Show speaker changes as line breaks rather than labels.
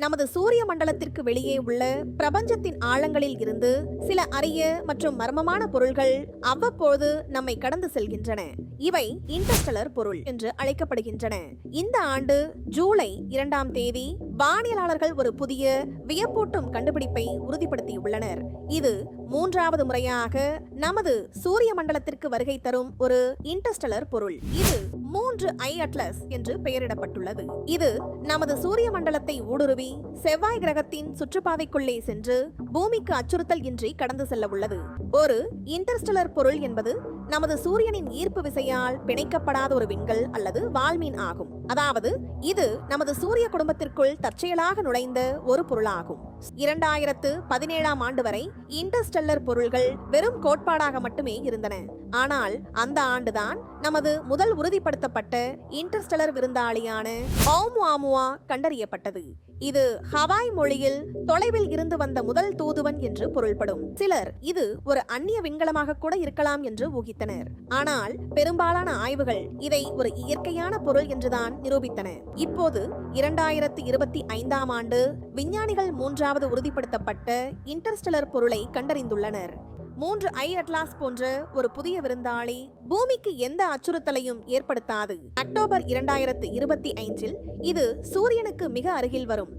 நமது சூரிய மண்டலத்திற்கு வெளியே உள்ள பிரபஞ்சத்தின் ஆழங்களில் இருந்து சில அரிய மற்றும் மர்மமான பொருள்கள் அவ்வப்போது நம்மை கடந்து செல்கின்றன. இவை இன்டர்ஸ்டெல்லர் பொருள் என்று அழைக்கப்படுகின்றன. இந்த ஆண்டு ஜூலை 2ஆம் தேதி வானியலாளர்கள் ஒரு புதிய வியப்பூட்டும் கண்டுபிடிப்பை உறுதிப்படுத்தியுள்ளனர். இது 3வது முறையாக நமது சூரிய மண்டலத்திற்கு வருகை தரும் ஒரு இன்டர்ஸ்டெல்லர் பொருள். இது 3I அட்லஸ் என்று பெயரிடப்பட்டுள்ளது. இது நமது சூரிய மண்டலத்தை ஊடுருவி செவ்வாய் கிரகத்தின் சுற்றுப்பாதைக்குள்ளே சென்று பூமிக்கு அச்சுறுத்தல் இன்றி கடந்து செல்ல உள்ளது. ஒரு இன்டர்ஸ்டெல்லர் பொருள் என்பது நமது சூரியனின் ஈர்ப்பு விசையால் பிணைக்கப்படாத ஒரு விண்கல் அல்லது வால்மீன் ஆகும். அதாவது இது நமது சூரிய குடும்பத்திற்குள் தற்செயலாக நுழைந்த ஒரு பொருளாகும். 2017ஆம் ஆண்டு வரை இன்டர்ஸ்டெல்லர் பொருள்கள் வெறும் கோட்பாடாக மட்டுமே இருந்தன. ஆனால் அந்த ஆண்டுதான் நமது முதல் உறுதிப்படுத்தப்பட்ட இன்டர்ஸ்டெல்லர் விருந்தாளியான ஓumuamua கண்டறியப்பட்டது. இது ஹவாய் மொழியில் தொலைவில் இருந்து வந்த முதல் தூதுவன் என்று பொருள்படும். சிலர் இது ஒரு அந்நிய விண்கலமாக கூட இருக்கலாம் என்று ஊகித்தனர். ஆனால் பெரும்பாலான ஆய்வுகள் இதை ஒரு இயற்கையான பொருள் என்றுதான் நிரூபித்தன. இப்போது 2025ஆம் ஆண்டு விஞ்ஞானிகள் 3வது உறுதிப்படுத்தப்பட்ட இன்டர்ஸ்டெல்லர் பொருளை கண்டறிந்துள்ளனர். 3I அட்லாஸ் போன்ற ஒரு புதிய விருந்தாளி பூமிக்கு எந்த அச்சுறுத்தலையும் ஏற்படுத்தாது. அக்டோபர் 2025இல் இது சூரியனுக்கு மிக அருகில் வரும்.